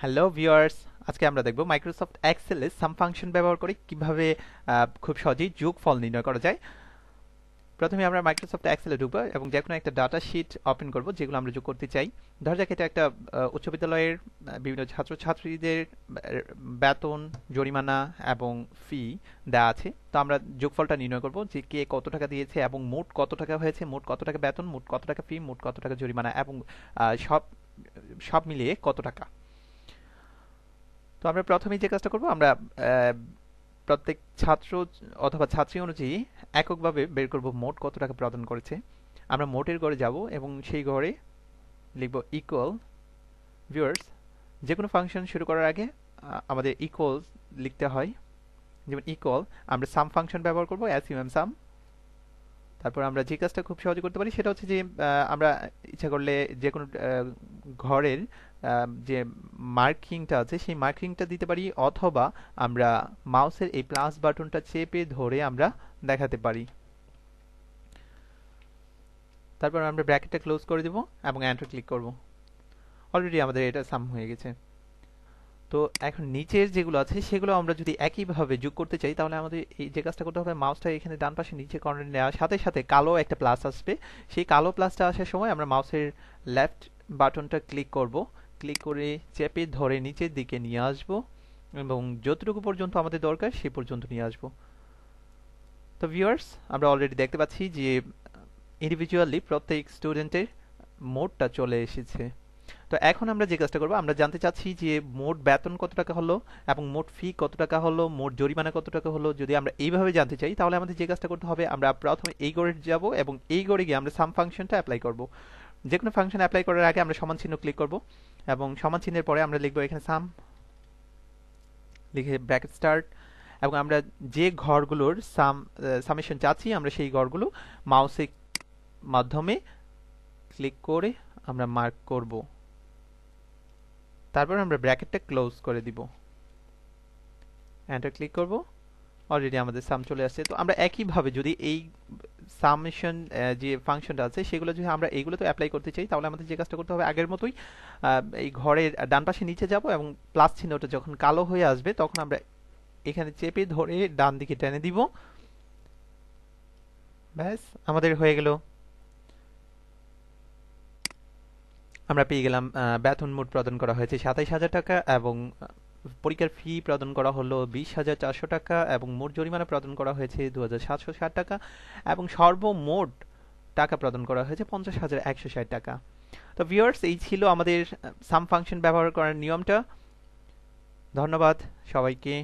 Hello viewers, আজকে আমরা দেখব মাইক্রোসফট এক্সেলে সাম ফাংশন ব্যবহার করে কিভাবে খুব সহজেই যোগফল নির্ণয় করা যায়। প্রথমে আমরা মাইক্রোসফট এক্সেলে ঢুকবো এবং যে কোনো একটা ডাটা শিট ওপেন করব যেগুলো আমরা যোগ করতে চাই। ধরা যাক এটা একটা উচ্চ বিদ্যালয়ের বিভিন্ন ছাত্রছাত্রীদের বেতন, জরিমানা এবং ফি দেওয়া আছে। তো আমরা যোগফলটা নির্ণয় করব যে কে কত টাকা দিয়েছে এবং মোট কত টাকা হয়েছে, মোট কত টাকা বেতন, মোট কত টাকা ফি, মোট কত টাকা জরিমানা এবং সব সব মিলিয়ে কত টাকা। তো আমরা প্রথমেই যে কাজটা করব, আমরা প্রত্যেক ছাত্র অথবা ছাত্রী অনুযায়ী এককভাবে বের করব মোট কত টাকা প্রদান করেছে। আমরা মোটের ঘরে যাব এবং সেই ঘরে লিখব ইকুয়াল। ভিউয়ার্স, যে কোনো ফাংশন শুরু করার আগে আমাদের ইকুয়াল লিখতে হয়। যেমন ইকুয়াল, আমরা সাম ফাংশন ব্যবহার করব, এসইউএম সাম। তারপর আমরা যে কাজটা খুব সহজে করতে পারি সেটা হচ্ছে যে আমরা ইচ্ছা করলে যে কোনো ঘরের যে মার্কিংটা আছে সেই মার্কিংটা দিতে পারি, অথবা আমরা মাউসের এই প্লাস বাটনটা চেপে ধরে আমরা দেখাতে পারি। তারপর আমরা ব্র্যাকেটটা ক্লোজ করে দেব এবং এন্টার ক্লিক করব। অলরেডি আমাদের এটা সাম হয়ে গেছে। তো এখন নিচের যেগুলো আছে সেগুলো আমরা যদি একইভাবে যোগ করতে চাই তাহলে আমাদের এই যে কাজটা করতে হবে, মাউসটা এখানে ডান পাশে নিচে কর্নারে নেওয়ার সাথে সাথে কালো একটা প্লাস আসবে। সেই কালো প্লাসটা আসার সময় আমরা মাউসের লেফট বাটনটা ক্লিক করব, ক্লিক করে চেপে ধরে নিচের দিকে নিয়ে আসব এবং যতটুকু পর্যন্ত আমাদের দরকার সে পর্যন্ত নিয়ে আসব। তো ভিউয়ার্স, আমরা অলরেডি দেখতে পাচ্ছি যে ইন্ডিভিজুয়ালি প্রত্যেক স্টুডেন্টের মোডটা চলে এসেছে। তো এখন আমরা যে কাজটা করব, আমরা জানতে চাচ্ছি যে মোট বেতন কত টাকা হলো এবং মোট ফি কত টাকা হলো, মোট জরিমানা কত টাকা হলো। যদি আমরা এইভাবে জানতে চাই তাহলে আমাদের যে কাজটা করতে হবে, আমরা প্রথমে এই ঘরে যাব এবং এই ঘরে গিয়ে আমরা সাম ফাংশনটা অ্যাপ্লাই করব। যে কোনো ফাংশন অ্যাপ্লাই করার আগে আমরা সমান চিহ্ন ক্লিক করব এবং সমান চিহ্নের পরে আমরা লিখব এখানে সাম, লিখে ব্র্যাকেট স্টার্ট, এবং আমরা যে ঘরগুলোর সামেশন চাচ্ছি আমরা সেই ঘরগুলো মাউসের মাধ্যমে ক্লিক করে আমরা মার্ক করব। তারপর আমরা ব্র্যাকেটটা ক্লোজ করে দিব, এন্টার ক্লিক করব। অলরেডি আমাদের সাম চলে আসছে। তো আমরা একইভাবে যদি এই সামেশন যে ফাংশনটা আছে সেগুলো যদি আমরা এইগুলো তো অ্যাপ্লাই করতে চাই তাহলে আমাদের যে কাজটা করতে হবে, আগের মতোই এই ঘরের ডান পাশে নিচে যাব এবং প্লাস চিহ্নটা যখন কালো হয়ে আসবে তখন আমরা এখানে চেপে ধরে ডান দিকে টেনে দিব। ব্যাস, আমাদের হয়ে গেল। আমরা পেয়ে গেলাম বেতন মোট প্রদান করা হয়েছে ২৭,০০০ টাকা এবং পরীক্ষার ফি প্রদান করা হলো ২০,৪০০ টাকা এবং মোট জরিমানা প্রদান করা হয়েছে ২,৭৬০ টাকা এবং সর্বমোট টাকা প্রদান করা হয়েছে ৫০,১৬০ টাকা। তো ভিউয়ার্স, এই ছিল আমাদের সাম ফাংশন ব্যবহার করার নিয়মটা। ধন্যবাদ সবাইকে।